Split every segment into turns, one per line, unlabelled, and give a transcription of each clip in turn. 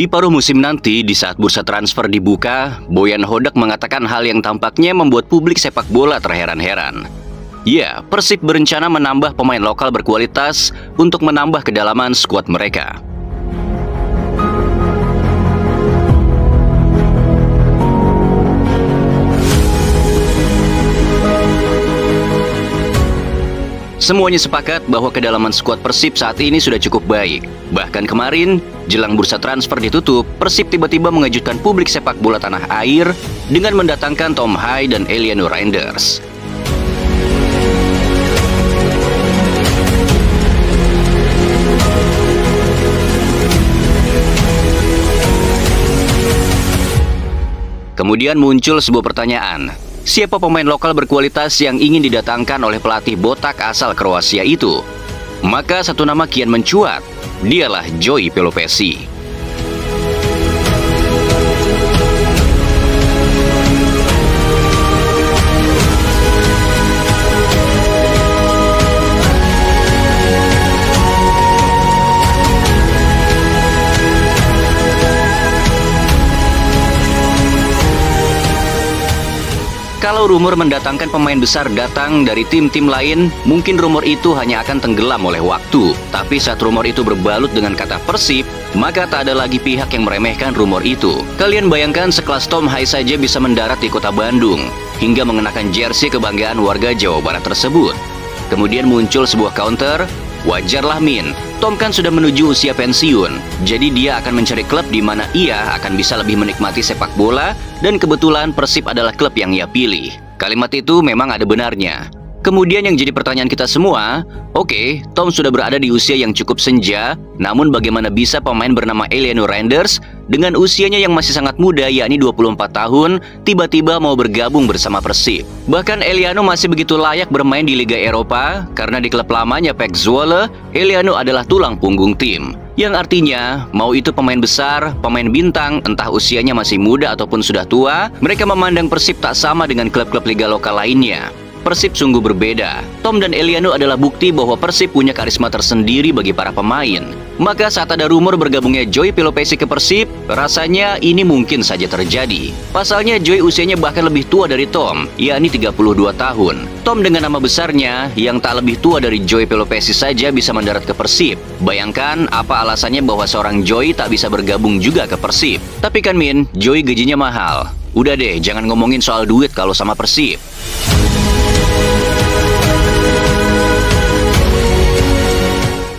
Di paruh musim nanti, di saat bursa transfer dibuka, Boyan Hodak mengatakan hal yang tampaknya membuat publik sepak bola terheran-heran. Ya, Persib berencana menambah pemain lokal berkualitas untuk menambah kedalaman skuad mereka. Semuanya sepakat bahwa kedalaman skuad Persib saat ini sudah cukup baik. Bahkan kemarin, jelang bursa transfer ditutup, Persib tiba-tiba mengejutkan publik sepak bola tanah air dengan mendatangkan Tom Hai dan Eliano Reinders. Kemudian muncul sebuah pertanyaan. Siapa pemain lokal berkualitas yang ingin didatangkan oleh pelatih botak asal Kroasia itu? Maka satu nama kian mencuat, dialah Joey Pelopessy. Kalau rumor mendatangkan pemain besar datang dari tim-tim lain, mungkin rumor itu hanya akan tenggelam oleh waktu. Tapi saat rumor itu berbalut dengan kata Persib, maka tak ada lagi pihak yang meremehkan rumor itu. Kalian bayangkan sekelas Tom Hai saja bisa mendarat di kota Bandung, hingga mengenakan jersey kebanggaan warga Jawa Barat tersebut. Kemudian muncul sebuah counter, wajarlah Min, Tom kan sudah menuju usia pensiun, jadi dia akan mencari klub di mana ia akan bisa lebih menikmati sepak bola, dan kebetulan Persib adalah klub yang ia pilih. Kalimat itu memang ada benarnya. Kemudian yang jadi pertanyaan kita semua, oke, Tom sudah berada di usia yang cukup senja, namun bagaimana bisa pemain bernama Eliano Reinders dengan usianya yang masih sangat muda, yakni 24 tahun, tiba-tiba mau bergabung bersama Persib? Bahkan Eliano masih begitu layak bermain di Liga Eropa, karena di klub lamanya PEC Zwolle, Eliano adalah tulang punggung tim. Yang artinya, mau itu pemain besar, pemain bintang, entah usianya masih muda ataupun sudah tua, mereka memandang Persib tak sama dengan klub-klub liga lokal lainnya. Persib sungguh berbeda. Tom dan Eliano adalah bukti bahwa Persib punya karisma tersendiri bagi para pemain. Maka saat ada rumor bergabungnya Joey Pelopessy ke Persib, rasanya ini mungkin saja terjadi. Pasalnya Joey usianya bahkan lebih tua dari Tom, yakni 32 tahun. Tom dengan nama besarnya yang tak lebih tua dari Joey Pelopessy saja bisa mendarat ke Persib. Bayangkan apa alasannya bahwa seorang Joey tak bisa bergabung juga ke Persib. Tapi kan Min, Joey gajinya mahal. Udah deh, jangan ngomongin soal duit kalau sama Persib.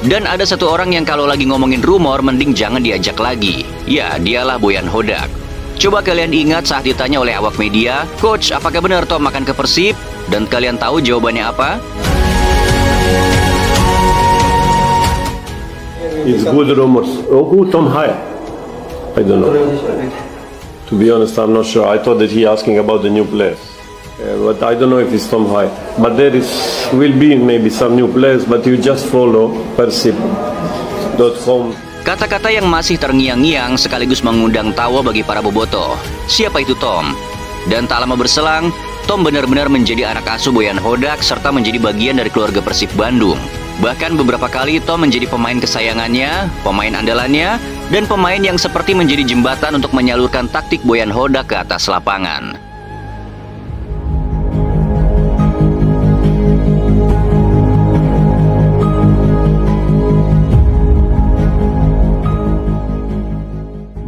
Dan ada satu orang yang kalau lagi ngomongin rumor mending jangan diajak lagi. Ya, dialah Boyan Hodak. Coba kalian ingat saat ditanya oleh awak media, "Coach, apakah benar Tom akan ke Persib?" Dan kalian tahu jawabannya apa?
It's good rumors. Oh, who Tom Hai? I don't know. To be honest, I'm not sure. I thought that he asking about the new players. But I don't know if it's Tom Hai. But will be maybe some new players, but you just follow persib.com.
Kata-kata yang masih terngiang-ngiang sekaligus mengundang tawa bagi para bobotoh. Siapa itu Tom? Dan tak lama berselang, Tom benar-benar menjadi anak asuh Boyan Hodak serta menjadi bagian dari keluarga Persib Bandung. Bahkan beberapa kali Tom menjadi pemain kesayangannya, pemain andalannya, dan pemain yang seperti menjadi jembatan untuk menyalurkan taktik Boyan Hodak ke atas lapangan.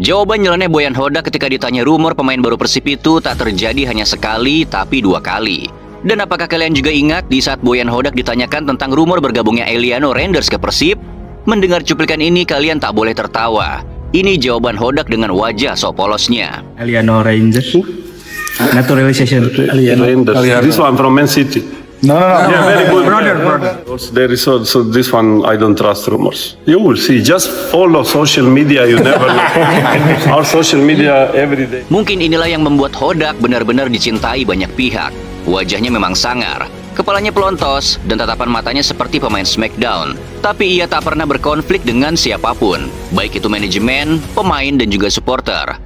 Jawaban nyeleneh Boyan Hodak ketika ditanya rumor pemain baru Persib itu tak terjadi hanya sekali, tapi 2 kali. Dan apakah kalian juga ingat di saat Boyan Hodak ditanyakan tentang rumor bergabungnya Eliano Reinders ke Persib? Mendengar cuplikan ini kalian tak boleh tertawa. Ini jawaban Hodak dengan wajah sok polosnya.
Eliano Reinders? Naturalization.
Eliano Reinders. This one from Man City.
No.
Yeah, very good.
Brother.
There is also this one. I don't trust rumors. You will see. Just follow social media. You never know. Our social media every day.
Mungkin inilah yang membuat Hodak benar-benar dicintai banyak pihak. Wajahnya memang sangar, kepalanya pelontos, dan tatapan matanya seperti pemain Smackdown. Tapi ia tak pernah berkonflik dengan siapapun, baik itu manajemen, pemain, dan juga supporter.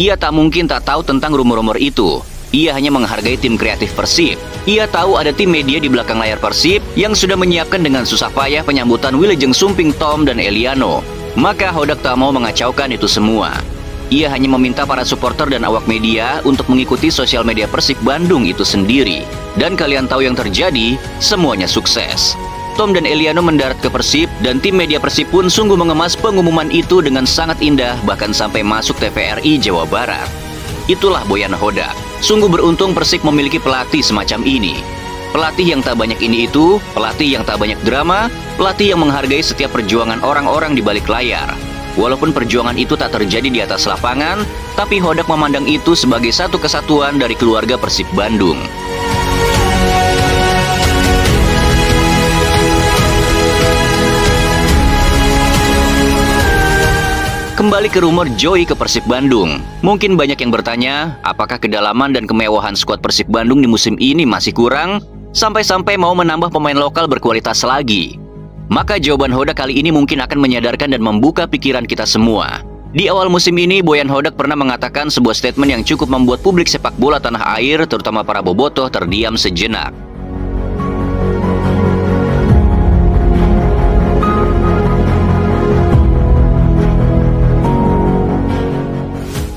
Ia tak mungkin tak tahu tentang rumor-rumor itu. Ia hanya menghargai tim kreatif Persib. Ia tahu ada tim media di belakang layar Persib yang sudah menyiapkan dengan susah payah penyambutan Wilujeng Sumping Tom dan Eliano. Maka Hodak tak mau mengacaukan itu semua. Ia hanya meminta para supporter dan awak media untuk mengikuti sosial media Persib Bandung itu sendiri. Dan kalian tahu yang terjadi, semuanya sukses. Tom dan Eliano mendarat ke Persib dan tim media Persib pun sungguh mengemas pengumuman itu dengan sangat indah, bahkan sampai masuk TVRI Jawa Barat. Itulah Boyan Hodak. Sungguh beruntung Persib memiliki pelatih semacam ini. Pelatih yang tak banyak ini itu, pelatih yang tak banyak drama, pelatih yang menghargai setiap perjuangan orang-orang di balik layar. Walaupun perjuangan itu tak terjadi di atas lapangan, tapi Hodak memandang itu sebagai satu kesatuan dari keluarga Persib Bandung. Kembali ke rumor Joey ke Persib Bandung. Mungkin banyak yang bertanya, apakah kedalaman dan kemewahan skuad Persib Bandung di musim ini masih kurang? Sampai-sampai mau menambah pemain lokal berkualitas lagi. Maka jawaban Hodak kali ini mungkin akan menyadarkan dan membuka pikiran kita semua. Di awal musim ini, Boyan Hodak pernah mengatakan sebuah statement yang cukup membuat publik sepak bola tanah air, terutama para bobotoh, terdiam sejenak.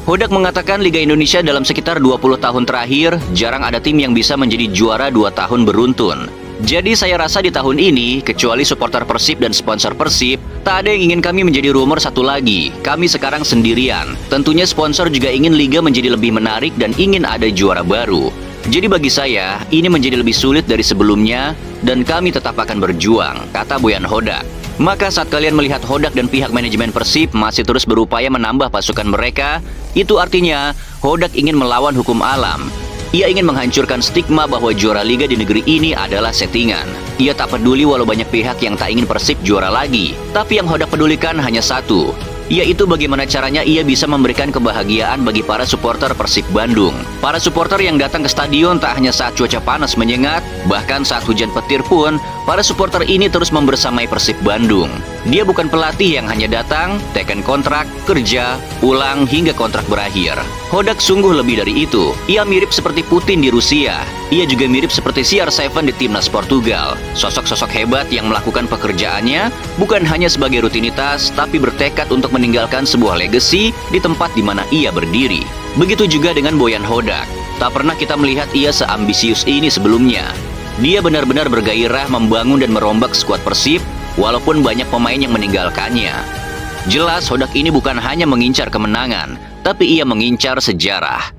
Hodak mengatakan Liga Indonesia dalam sekitar 20 tahun terakhir, jarang ada tim yang bisa menjadi juara 2 tahun beruntun. Jadi saya rasa di tahun ini, kecuali supporter Persib dan sponsor Persib, tak ada yang ingin kami menjadi rumor satu lagi. Kami sekarang sendirian. Tentunya sponsor juga ingin Liga menjadi lebih menarik dan ingin ada juara baru. Jadi bagi saya, ini menjadi lebih sulit dari sebelumnya, dan kami tetap akan berjuang, kata Boyan Hodak. Maka saat kalian melihat Hodak dan pihak manajemen Persib masih terus berupaya menambah pasukan mereka, itu artinya Hodak ingin melawan hukum alam. Ia ingin menghancurkan stigma bahwa juara liga di negeri ini adalah settingan. Ia tak peduli walau banyak pihak yang tak ingin Persib juara lagi. Tapi yang Hodak pedulikan hanya satu, yaitu bagaimana caranya ia bisa memberikan kebahagiaan bagi para supporter Persib Bandung. Para supporter yang datang ke stadion tak hanya saat cuaca panas menyengat, bahkan saat hujan petir pun, para supporter ini terus membersamai Persib Bandung. Dia bukan pelatih yang hanya datang, teken kontrak, kerja, pulang hingga kontrak berakhir. Hodak sungguh lebih dari itu. Ia mirip seperti Putin di Rusia. Ia juga mirip seperti CR7 di timnas Portugal. Sosok-sosok hebat yang melakukan pekerjaannya bukan hanya sebagai rutinitas, tapi bertekad untuk meninggalkan sebuah legacy di tempat di mana ia berdiri. Begitu juga dengan Boyan Hodak. Tak pernah kita melihat ia seambisius ini sebelumnya. Dia benar-benar bergairah membangun dan merombak skuad Persib, walaupun banyak pemain yang meninggalkannya. Jelas Hodak ini bukan hanya mengincar kemenangan, tapi ia mengincar sejarah.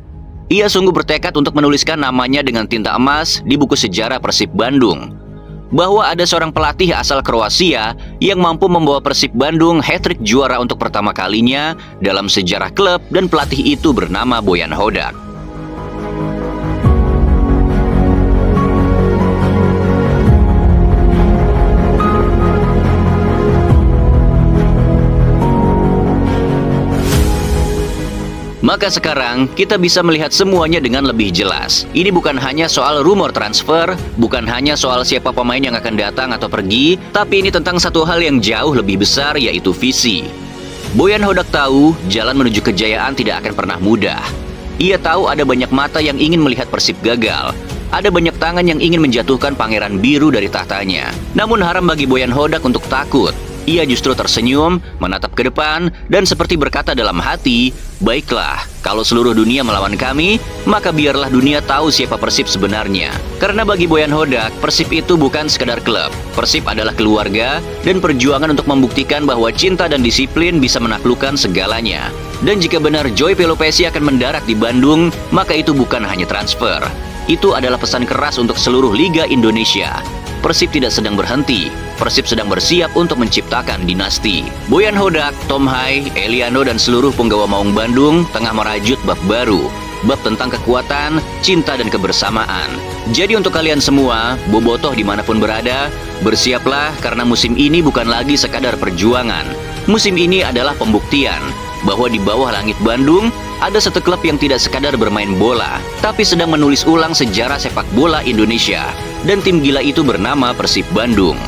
Ia sungguh bertekad untuk menuliskan namanya dengan tinta emas di buku sejarah Persib Bandung. Bahwa ada seorang pelatih asal Kroasia yang mampu membawa Persib Bandung hat-trick juara untuk pertama kalinya dalam sejarah klub, dan pelatih itu bernama Boyan Hodak. Maka sekarang kita bisa melihat semuanya dengan lebih jelas. Ini bukan hanya soal rumor transfer, bukan hanya soal siapa pemain yang akan datang atau pergi, tapi ini tentang satu hal yang jauh lebih besar, yaitu visi. Boyan Hodak tahu jalan menuju kejayaan tidak akan pernah mudah. Ia tahu ada banyak mata yang ingin melihat Persib gagal. Ada banyak tangan yang ingin menjatuhkan Pangeran Biru dari tahtanya. Namun haram bagi Boyan Hodak untuk takut. Ia justru tersenyum, menatap ke depan, dan seperti berkata dalam hati, baiklah, kalau seluruh dunia melawan kami, maka biarlah dunia tahu siapa Persib sebenarnya. Karena bagi Boyan Hodak, Persib itu bukan sekadar klub. Persib adalah keluarga, dan perjuangan untuk membuktikan bahwa cinta dan disiplin bisa menaklukkan segalanya. Dan jika benar Joey Pelupesi akan mendarat di Bandung, maka itu bukan hanya transfer. Itu adalah pesan keras untuk seluruh Liga Indonesia. Persib tidak sedang berhenti. Persib sedang bersiap untuk menciptakan dinasti. Boyan Hodak, Tom Hai, Eliano, dan seluruh penggawa Maung Bandung tengah merajut bab baru. Bab tentang kekuatan, cinta, dan kebersamaan. Jadi untuk kalian semua, bobotoh dimanapun berada, bersiaplah karena musim ini bukan lagi sekadar perjuangan. Musim ini adalah pembuktian bahwa di bawah langit Bandung ada satu klub yang tidak sekadar bermain bola, tapi sedang menulis ulang sejarah sepak bola Indonesia. Dan tim gila itu bernama Persib Bandung.